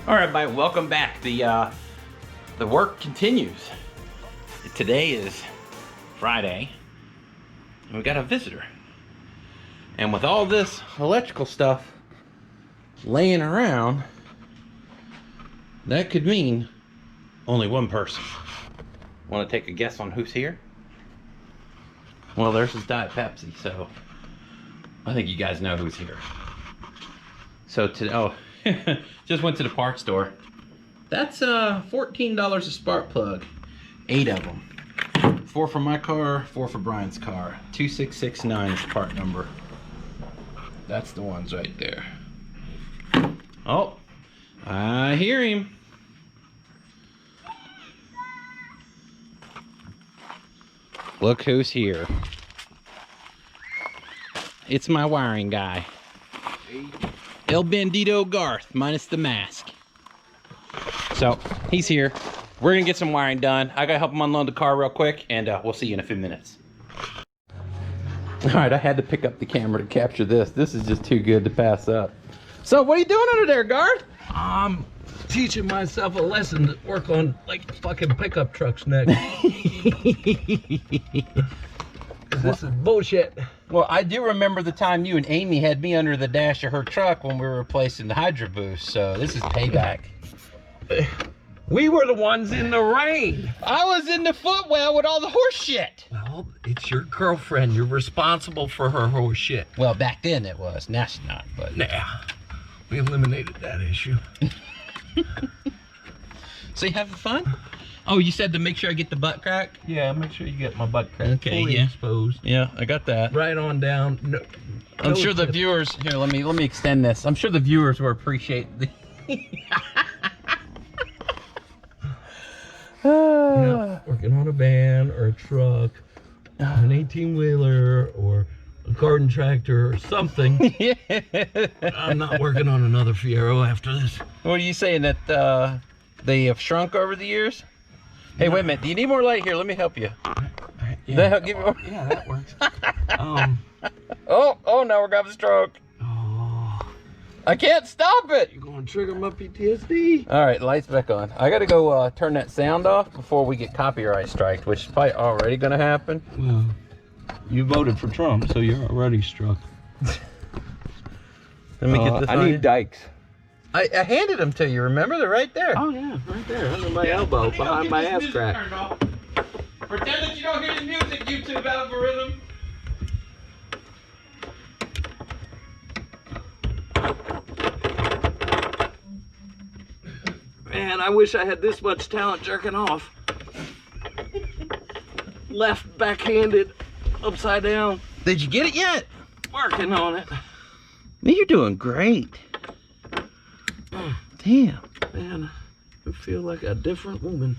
All right, everybody, welcome back. The work continues. Today is Friday, and we got a visitor. And with all this electrical stuff laying around, that could mean only one person. Want to take a guess on who's here? Well, there's his Diet Pepsi, so I think you guys know who's here. So today, oh, just went to the parts store. That's $14 a spark plug. 8 of them. 4 for my car, 4 for Brian's car. 2669 is the part number. That's the ones right there. Oh, I hear him. Look who's here. It's my wiring guy. El Bandito Garth, minus the mask. So, he's here. We're gonna get some wiring done. I gotta help him unload the car real quick, and we'll see you in a few minutes. All right, I had to pick up the camera to capture this. This is just too good to pass up. So, what are you doing under there, Garth? I'm teaching myself a lesson to work on, like, fucking pickup trucks next. This is bullshit. Well, I do remember the time you and Amy had me under the dash of her truck when we were replacing the Hydro Boost, so this is payback. We were the ones in the rain. I was in the footwell with all the horse shit. Well, it's your girlfriend. You're responsible for her horse shit. Well, back then it was. Now she's not, but... Nah, we eliminated that issue. So you having fun? Oh, you said to make sure I get the butt crack? Yeah, make sure you get my butt crack Okay, fully yeah. exposed. Yeah, I got that. Right on down. No, I'm sure the viewers... Here, let me extend this. I'm sure the viewers will appreciate the... Working on a van or a truck, an 18-wheeler or a garden tractor or something. Yeah. I'm not working on another Fiero after this. What are you saying, that they have shrunk over the years? Hey, wait a minute. Do you need more light? Here, let me help you. Yeah, That, give me more. yeah, that works. Oh, now we're gonna have a stroke. Oh, I can't stop it. you're going to trigger my PTSD. All right, lights back on. I gotta go turn that sound off before we get copyright striked, which is probably already gonna happen. Well, you voted for Trump, so you're already struck. Let me get this I on need you. dikes. I handed them to you, remember? They're right there. Oh, yeah, right there, under my elbow, behind my ass crack. Pretend that you don't hear the music, YouTube algorithm. Man, I wish I had this much talent jerking off. Left backhanded, upside down. Did you get it yet? Working on it. Man, you're doing great. Damn. Man, I feel like a different woman.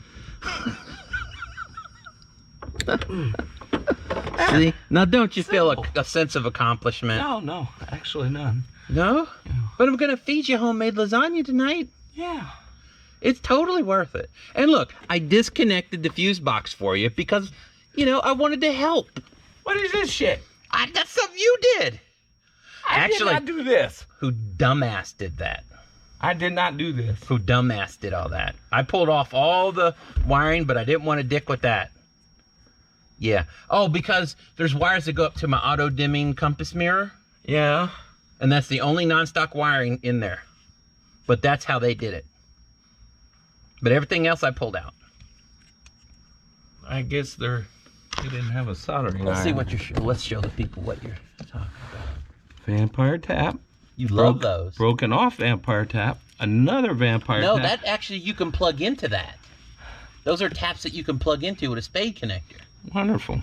See? Now don't you feel a sense of accomplishment? No, actually none. No? No. But I'm gonna feed you homemade lasagna tonight. Yeah. It's totally worth it. And look, I disconnected the fuse box for you because, you know, I wanted to help. What is this shit? That's something you did. I did not do this. Who dumbass did that? I did not do this. Who dumbass did all that? I pulled off all the wiring, but I didn't want to dick with that. Yeah. Oh, because there's wires that go up to my auto dimming compass mirror. Yeah. And that's the only non-stock wiring in there. But that's how they did it. But everything else I pulled out. I guess they didn't have a soldering Let's see iron. what you're. Let's show the people what you're talking about. Vampire tap. You love those. Broken off vampire tap. Another vampire No, tap. that actually you can plug into that. Those are taps that you can plug into with a spade connector. Wonderful.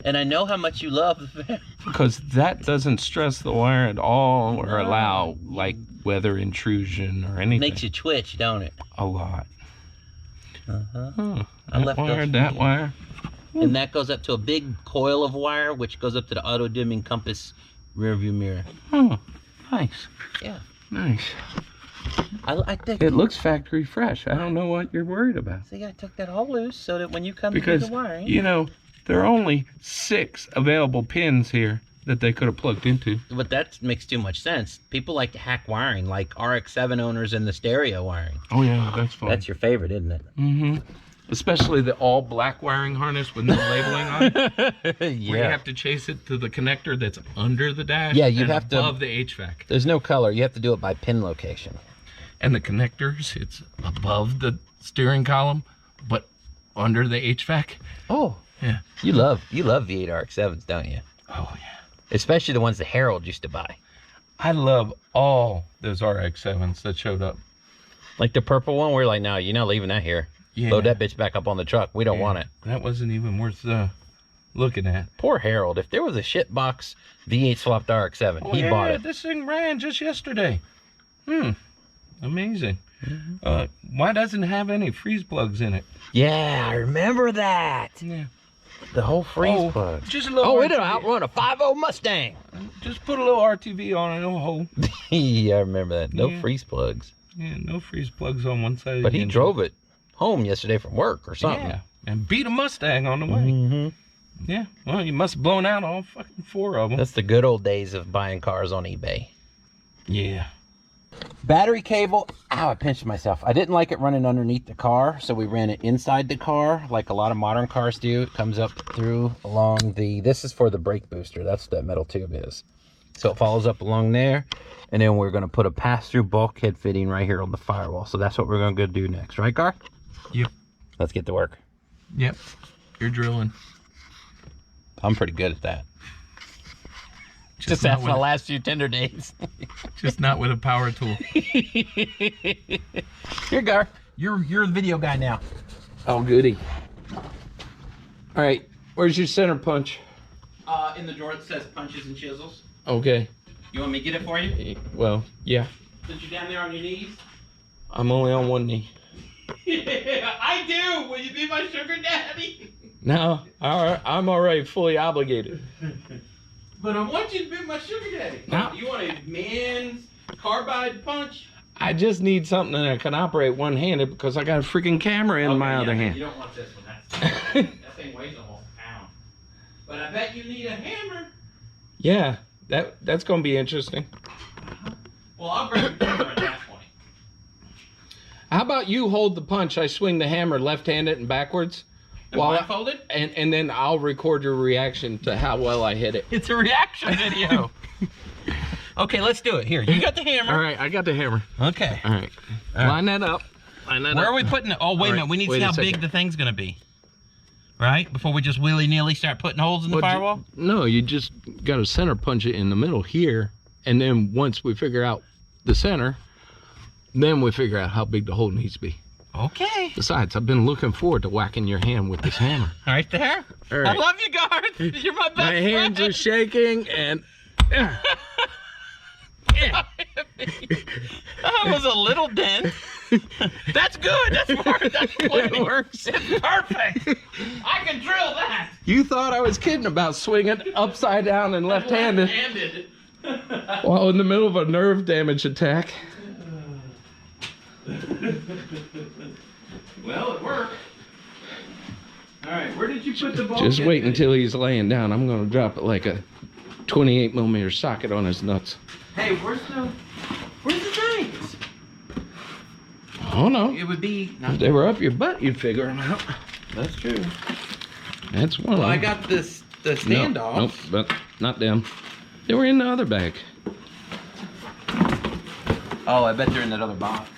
And I know how much you love the Because that doesn't stress the wire at all or allow like weather intrusion or anything. Makes you twitch, don't it? A lot. Uh-huh. That left wire, those that for you. wire. And that goes up to a big coil of wire, which goes up to the auto dimming compass rear view mirror. Oh, nice. Yeah. Nice. I think It looks factory fresh. I don't know what you're worried about. See, I took that all loose so that when you come to do Because, the wiring. you know, there are only 6 available pins here that they could have plugged into. But that makes too much sense. People like to hack wiring, like RX-7 owners in the stereo wiring. Oh yeah, that's fun. That's your favorite, isn't it? Mm-hmm. Especially the all black wiring harness with no labeling on it. Yeah. Where you have to chase it to the connector that's under the dash. Yeah, you and have to above the HVAC. There's no color. You have to do it by pin location. And the connectors, it's above the steering column, but under the HVAC. Oh, yeah. You love V8 RX-7s, don't you? Oh yeah. Especially the ones that Harold used to buy. I love all those RX-7s that showed up. Like the purple one, we're like, no, you're not leaving that here. Yeah. Load that bitch back up on the truck. We don't want it. That wasn't even worth looking at. Poor Harold. If there was a shitbox V8 swapped RX-7, he bought it. This thing ran just yesterday. Amazing. Mm-hmm. Why doesn't it have any freeze plugs in it? Yeah, I remember that. Yeah. The whole freeze plug. Just a little. Oh, it'll outrun a 5.0 Mustang. Just put a little RTV on it. It'll hold. Yeah, I remember that. No freeze plugs. Yeah, no freeze plugs on one side. But he drove it home yesterday from work or something. Yeah, and beat a Mustang on the way. Mm-hmm. Yeah, well, you must have blown out all fucking 4 of them. That's the good old days of buying cars on eBay. Yeah. Battery cable. Ow, I pinched myself. I didn't like it running underneath the car, so we ran it inside the car, like a lot of modern cars do. It comes up through along the, this is for the brake booster. That's what that metal tube is. So it follows up along there, and then we're going to put a pass-through bulkhead fitting right here on the firewall. So that's what we're going to go do next. Right, Garth? Yep. Let's get to work. Yep. You're drilling. I'm pretty good at that. Just that's my last few tender days. Just not with a power tool. Here, Garth. You're the video guy now. Oh, goody. All right. Where's your center punch? In the drawer that says punches and chisels. Okay. You want me to get it for you? Well, yeah. Since you're down there on your knees? I'm only on one knee. Yeah, I do. Will you be my sugar daddy? No, I'm already fully obligated. But I want you to be my sugar daddy. No. You want a man's carbide punch? I just need something that I can operate one-handed because I got a freaking camera in my other hand. You don't want this one. That thing weighs almost a pound. But I bet you need a hammer. Yeah, that's going to be interesting. Well, I'll bring the hammer at that point. How about you hold the punch? I swing the hammer left-handed and backwards. Blindfolded? And then I'll record your reaction to how well I hit it. It's a reaction video. Okay, let's do it. Here, you got the hammer. All right, I got the hammer. Okay. All right. Line that up. Where are we putting it? Oh, wait a minute. We need to see how big the thing's going to be. Right? Before we just willy-nilly start putting holes in the firewall? No, you just got to center punch it in the middle here. And then once we figure out the center, then we figure out how big the hole needs to be. Okay. Besides, I've been looking forward to whacking your hand with this hammer. Right there. All right. I love you, Garth. You're my best friend. My hands are shaking and... That was a little dent. That's good. That's smart. That's plenty. It works. It's perfect. I can drill that. You thought I was kidding about swinging upside down and left-handed. Left-handed. While in the middle of a nerve damage attack. Well, it worked. All right, where did you put the ball? Just wait until he's laying down. I'm going to drop it like a 28mm socket on his nuts. Hey, where's the things? Oh no. It would be. If they were up your butt, you'd figure them out. That's true. That's one. Well, I got the standoff. Nope, but not them. They were in the other bag. Oh, I bet they're in that other box.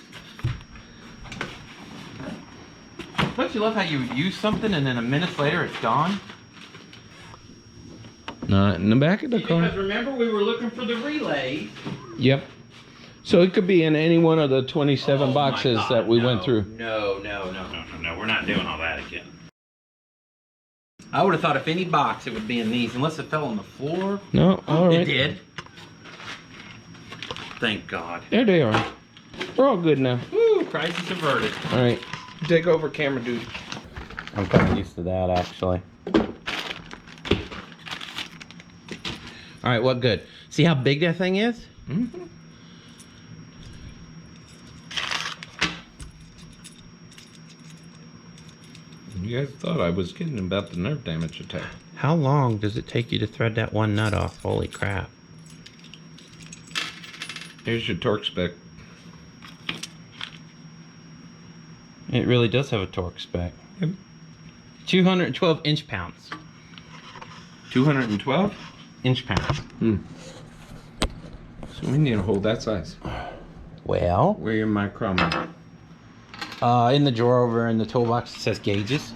Don't you love how you use something and then a minute later it's gone? Not in the back of the car. Because remember we were looking for the relay. Yep. So it could be in any one of the 27 boxes that we went through. No. We're not doing all that again. I would have thought if any box it would be in these, unless it fell on the floor. No, all right. It did. Thank God. There they are. We're all good now. Woo, crisis averted. All right. Take over camera duty. I'm kind of used to that, actually. All right, what good? See how big that thing is? Mm-hmm. You guys thought I was kidding about the nerve damage attack. How long does it take you to thread that one nut off? Holy crap. Here's your torque spec. It really does have a torque spec. Yep. 212 inch-pounds. 212 inch-pounds. So we need to hold that size. Well, Where are your micrometer? in the drawer over in the toolbox, it says gauges.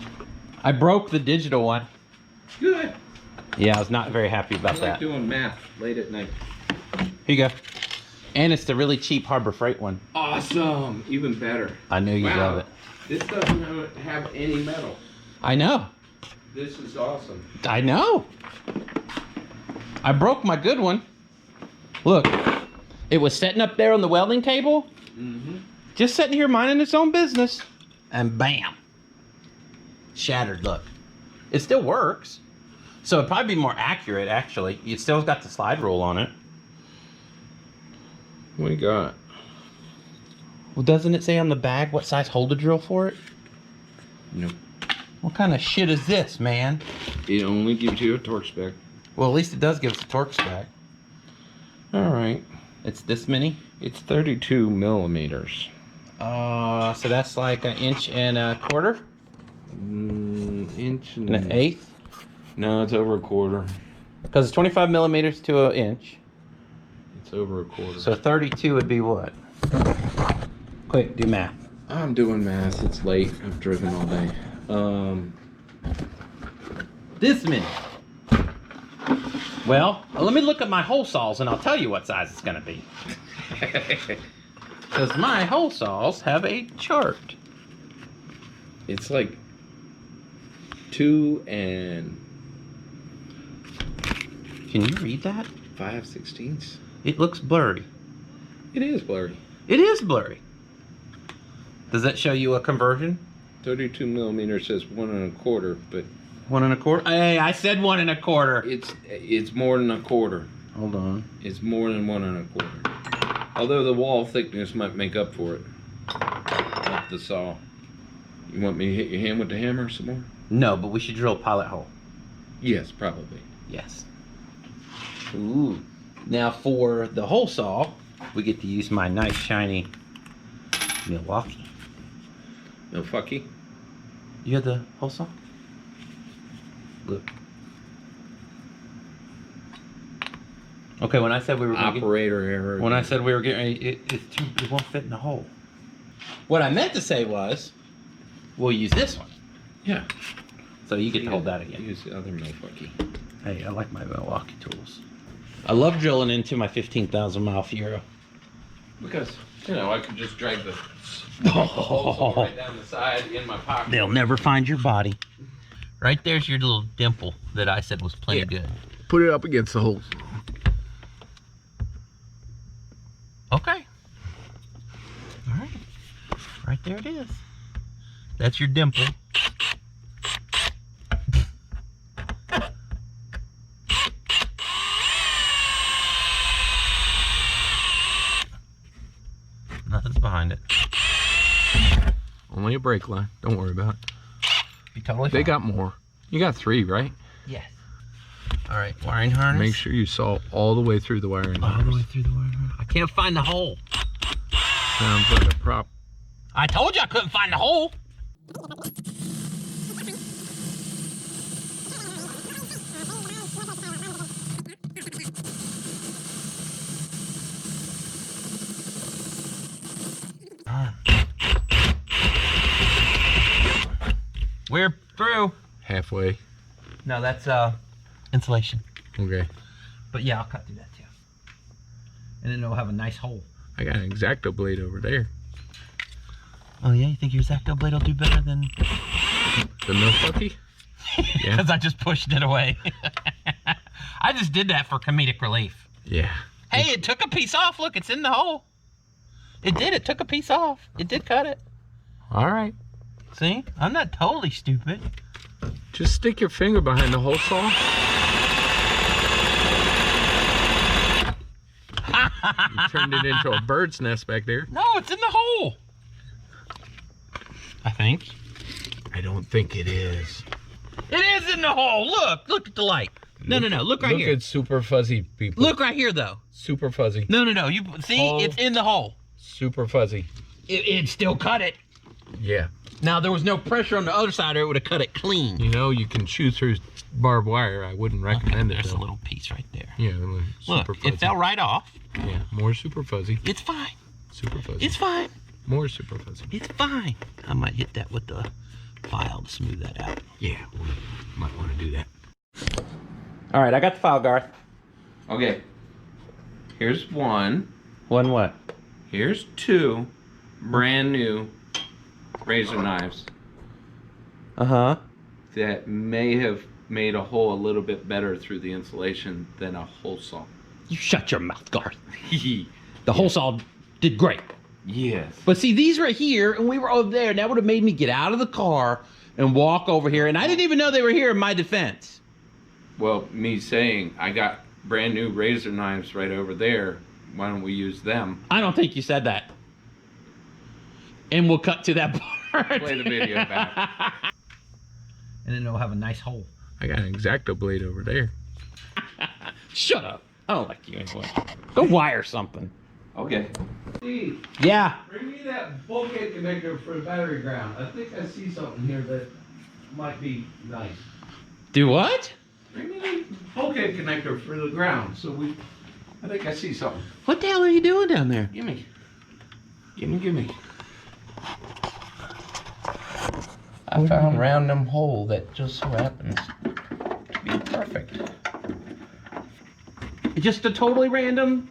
I broke the digital one. Good. Yeah, I was not very happy about I like that. doing math late at night. Here you go. And it's the really cheap Harbor Freight one. Awesome. Even better. I knew you'd love it. This doesn't have any metal. I know. This is awesome. I know. I broke my good one. Look, it was sitting up there on the welding table. Just sitting here minding its own business. And bam. Shattered, look. It still works. So it'd probably be more accurate, actually. It still got the slide rule on it. What we got? Well, doesn't it say on the bag what size hole to drill for it? Nope. What kind of shit is this, man? It only gives you a torque spec. Well, at least it does give us a torque spec. All right. It's this many? It's 32 millimeters. So that's like 1.25 inches? Inch And an eighth? No, it's over a quarter. Because it's 25 millimeters to 1 inch. It's over a quarter. So 32 would be what? Quick, do math. I'm doing math. It's late. I've driven all day. This many. Well, let me look at my hole saws and I'll tell you what size it's going to be. Because my hole saws have a chart. It's like 2 and Can you read that? 5/16. It looks blurry. It is blurry. It is blurry. Does that show you a conversion? 32 millimeters says 1 1/4, but 1 1/4? Hey, I said 1 1/4. it's more than a quarter. Hold on. It's more than 1 1/4. Although the wall thickness might make up for it. Not the saw. You want me to hit your hand with the hammer some more? No, but we should drill a pilot hole. Yes, probably. Yes. Ooh. Now for the hole saw, we get to use my nice shiny Milwaukee. No fucky. You have the hole saw? Look. Okay, when I said we were gonna Operator error. when I said we were getting it won't fit in the hole. What I meant to say was, we'll use this one. Yeah. So you get to hold that again. Use the other no fucky. Hey, I like my Milwaukee tools. I love drilling into my 15,000 mile Fiero. Because, I could just drag the holes right down the side in my pocket. They'll never find your body. Right there's your little dimple that I said was plenty good. Put it up against the holes. Okay. All right. Right there it is. That's your dimple. Nothing's behind it. Only a brake line. Don't worry about it. Be totally They fine. got more. You got 3, right? Yes. All right, wiring harness. Make sure you saw all the way through the wiring all the way harness. through the wiring harness. I can't find the hole. Sounds like a prop. I told you I couldn't find the hole. We're through. Halfway. No, that's insulation. Okay. But yeah, I'll cut through that too. And then it'll have a nice hole. I got an X-Acto blade over there. Oh yeah, you think your X-Acto blade will do better than? The no fucky? Yeah. Because I just pushed it away. I just did that for comedic relief. Yeah. Hey, it took a piece off. Look, it's in the hole. It did. It took a piece off. It did cut it. All right. See? I'm not totally stupid. Just stick your finger behind the hole saw. You turned it into a bird's nest back there. No, it's in the hole. I think. I don't think it is. It is in the hole. Look at the light. No. Look right here. Look at super fuzzy people. Look right here, though. Super fuzzy. No. You see, Hole. it's in the hole. Super fuzzy. It still cut it. Yeah. Now there was no pressure on the other side, or it would have cut it clean. You know, you can chew through barbed wire. I wouldn't recommend it. There's though. a little piece right there. Yeah. Super Look, fuzzy. it fell right off. Yeah. More super fuzzy. It's fine. Super fuzzy. It's fine. More super fuzzy. It's fine. I might hit that with the file to smooth that out. Yeah. Might want to do that. All right, I got the file, Garth. Okay. Here's one. One what? Here's two brand new razor knives Uh-huh. that may have made a hole a little bit better through the insulation than a hole saw. You shut your mouth, Garth. The hole saw did great. Yes. But see, these right here, and we were over there, and that would have made me get out of the car and walk over here, and I didn't even know they were here in my defense. Well, me saying I got brand new razor knives right over there. Why don't we use them? I don't think you said that. And we'll cut to that part. Play the video back. And then it'll have a nice hole. I got an X-Acto blade over there. Shut up. I don't like you anyway. Go wire something. Okay. Steve, Yeah. bring me that bulkhead connector for the battery ground. I think I see something here that might be nice. Do what? Bring me the bulkhead connector for the ground. I think I see something. What the hell are you doing down there? Gimme. Gimme. I found a random hole that just so happens to be perfect. Just a totally random?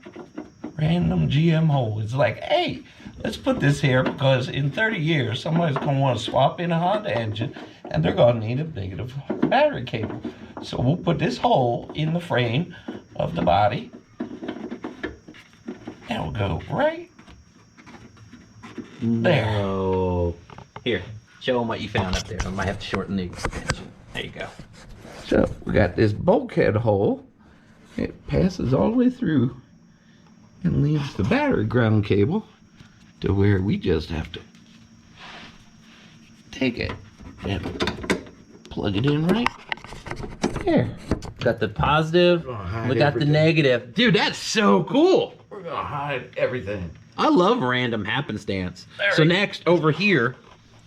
Random GM hole. It's like, hey, let's put this here because in 30 years somebody's gonna want to swap in a Honda engine and they're gonna need a negative battery cable. So we'll put this hole in the frame of the body and we'll go right there. No. Here, show them what you found up there. I might have to shorten the extension. There you go. So we got this bulkhead hole. It passes all the way through and leaves the battery ground cable to where we just have to take it and plug it in right there. Got the positive, we got the negative. Dude, that's so cool. We're gonna hide everything. I love random happenstance. So next, over here,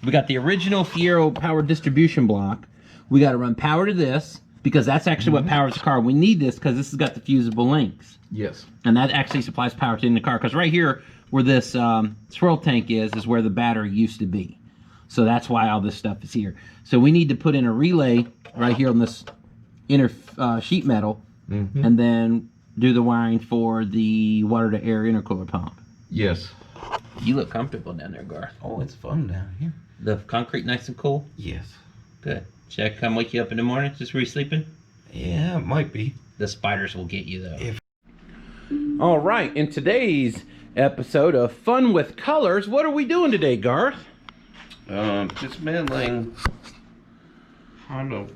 we got the original Fiero power distribution block. We got to run power to this because that's actually what powers the car. We need this because this has got the fusible links. Yes. And that actually supplies power to the car because right here where this swirl tank is where the battery used to be. So that's why all this stuff is here. So we need to put in a relay right here on this inner sheet metal and then do the wiring for the water to air intercooler pump. Yes. You look comfortable down there, Garth. Oh, it's fun down here. The concrete nice and cool? Yes. Good. Should I come wake you up in the morning just where you sleeping? Yeah, it might be. The spiders will get you though. All right, in today's episode of Fun with Colors, what are we doing today, Garth? Dismantling Honda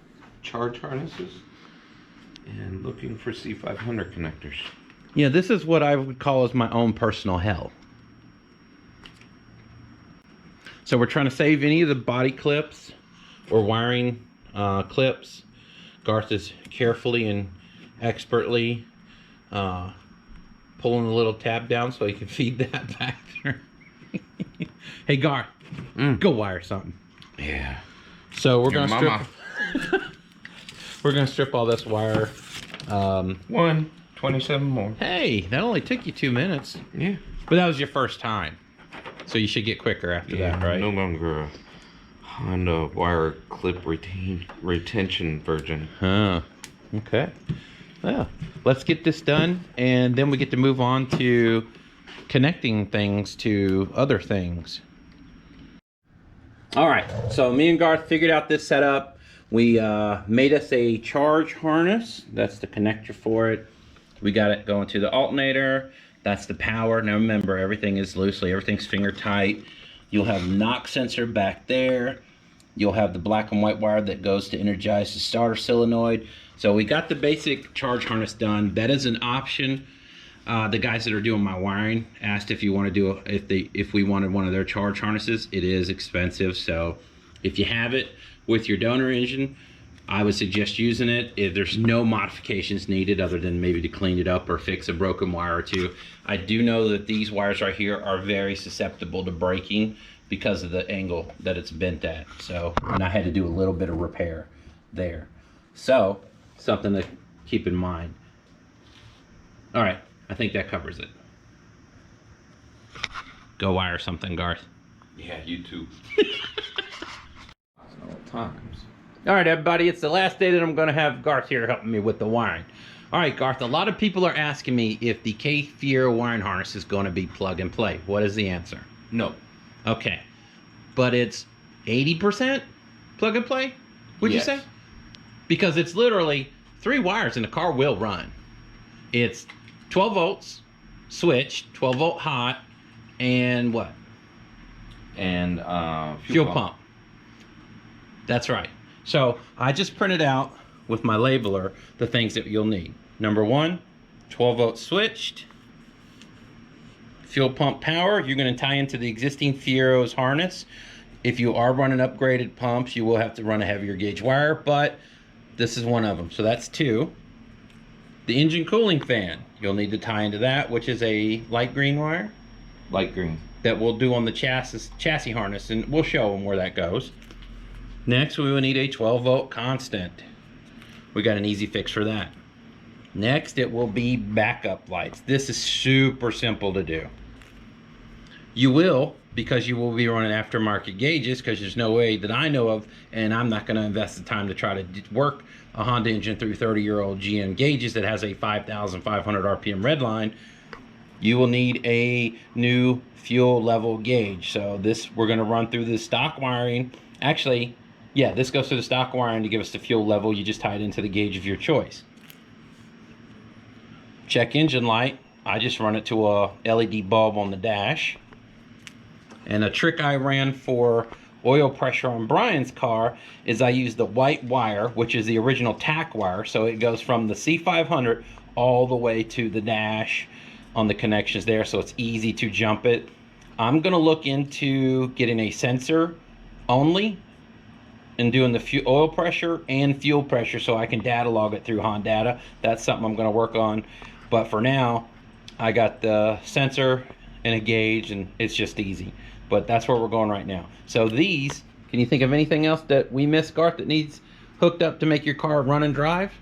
charge harnesses and looking for C500 connectors. Yeah, this is what I would call as my own personal hell. So we're trying to save any of the body clips or wiring clips. Garth is carefully and expertly pulling the little tab down so he can feed that back there. Hey Garth, go wire something. Yeah. So we're gonna strip. We're gonna strip all this wire. 27 more. Hey, that only took you 2 minutes. Yeah. But that was your first time, so you should get quicker after that, right? No longer a Honda wire clip retention virgin. Huh. Okay. Yeah. Let's get this done, and then we get to move on to connecting things to other things. All right. So me and Garth figured out this setup. We made us a charge harness. That's the connector for it. We got it going to the alternator. That's the power. Now remember, everything is loosely, everything's finger tight. You'll have knock sensor back there. You'll have the black and white wire that goes to energize the starter solenoid. So we got the basic charge harness done. That is an option. The guys that are doing my wiring asked if you want to do if we wanted one of their charge harnesses. It is expensive, so if you have it with your donor engine, I would suggest using it if there's no modifications needed other than maybe to clean it up or fix a broken wire or two. I do know that these wires right here are very susceptible to breaking because of the angle that it's bent at. So, and I had to do a little bit of repair there. So, something to keep in mind. All right, I think that covers it. Go wire something, Garth. Yeah, you too. Times. All right, everybody, it's the last day that I'm going to have Garth here helping me with the wiring. All right, Garth, a lot of people are asking me if the k24 wiring harness is going to be plug and play. What is the answer? No. Okay, but it's 80% plug and play, would Yes. you say? Because it's literally 3 wires and the car will run. It's 12 volts, switch, 12 volt hot, and what? And Fuel pump. That's right. So I just printed out with my labeler the things that you'll need. Number 1, 12 volt switched. Fuel pump power, you're going to tie into the existing Fiero's harness. If you are running upgraded pumps, you will have to run a heavier gauge wire, but this is one of them. So that's 2. The engine cooling fan, you'll need to tie into that, which is a light green wire light green. that we'll do on the chassis harness, and we'll show them where that goes. Next, we will need a 12 volt constant. We got an easy fix for that. Next, it will be backup lights. This is super simple to do. You will, because you will be running aftermarket gauges, because there's no way that I know of, and I'm not going to invest the time to try to work a Honda engine through 30-year-old GM gauges that has a 5,500 RPM red line. You will need a new fuel level gauge. So this, we're going to run through the stock wiring. Actually, yeah, this goes through the stock wiring to give us the fuel level. You just tie it into the gauge of your choice. Check engine light. I just run it to a LED bulb on the dash. And a trick I ran for oil pressure on Brian's car is I use the white wire, which is the original tack wire. So it goes from the C500 all the way to the dash on the connections there, so it's easy to jump it. I'm gonna look into getting a sensor only and doing the oil pressure and fuel pressure so I can data log it through Hondata. That's something I'm gonna work on. But for now, I got the sensor and a gauge, and it's just easy. But that's where we're going right now. So these, can you think of anything else that we missed, Garth, that needs hooked up to make your car run and drive?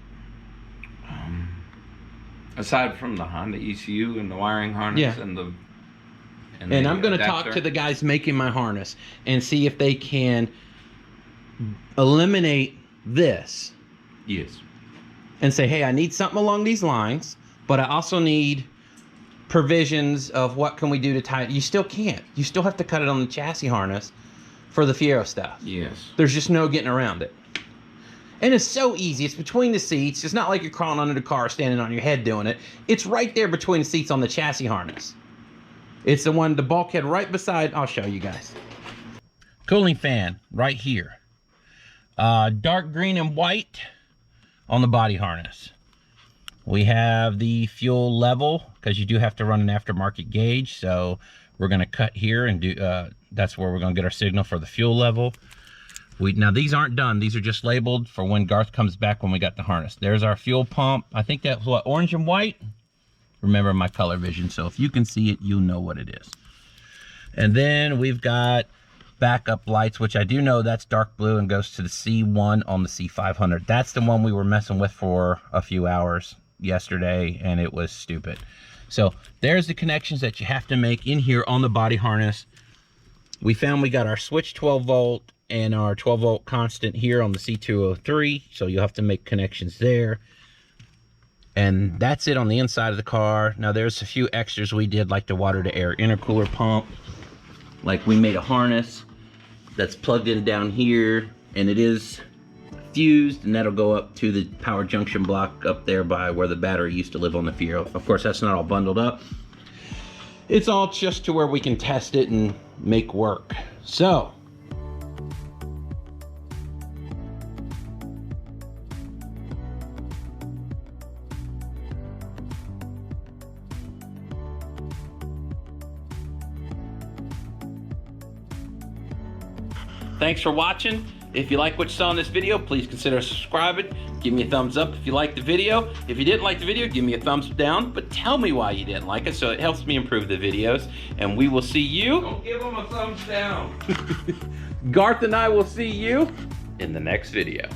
Aside from the Honda ECU and the wiring harness, Yeah. And I'm going to talk to the guys making my harness and see if they can eliminate this. Yes. And say, hey, I need something along these lines, but I also need provisions of what can we do to tie it. You still can't. You still have to cut it on the chassis harness for the Fiero stuff. Yes. There's just no getting around it. And it's so easy. It's between the seats. It's not like you're crawling under the car, standing on your head doing it. It's right there between the seats on the chassis harness. It's the one, the bulkhead right beside. I'll show you guys. Cooling fan right here. Dark green and white on the body harness. We have the fuel level, because you do have to run an aftermarket gauge. So we're going to cut here and do. That's where we're going to get our signal for the fuel level. Now these aren't done. These are just labeled for when Garth comes back when we got the harness. There's our fuel pump. I think that's what, orange and white? Remember my color vision, so if you can see it, you know what it is. And then we've got backup lights, which I do know that's dark blue and goes to the C1 on the C500. That's the one we were messing with for a few hours yesterday, and it was stupid. So there's the connections that you have to make in here on the body harness. We found we got our switch 12 volt and our 12 volt constant here on the C203, so you'll have to make connections there. And that's it on the inside of the car. Now there's a few extras we did, like the water to air intercooler pump. Like we made a harness that's plugged in down here, and it is fused, and that'll go up to the power junction block up there by where the battery used to live on the Fiero. Of course, that's not all bundled up. It's all just to where we can test it and make work. So thanks for watching. If you like what you saw in this video, please consider subscribing. Give me a thumbs up if you liked the video. If you didn't like the video, give me a thumbs down, but tell me why you didn't like it so it helps me improve the videos. And we will see you. Don't give them a thumbs down. Garth and I will see you in the next video.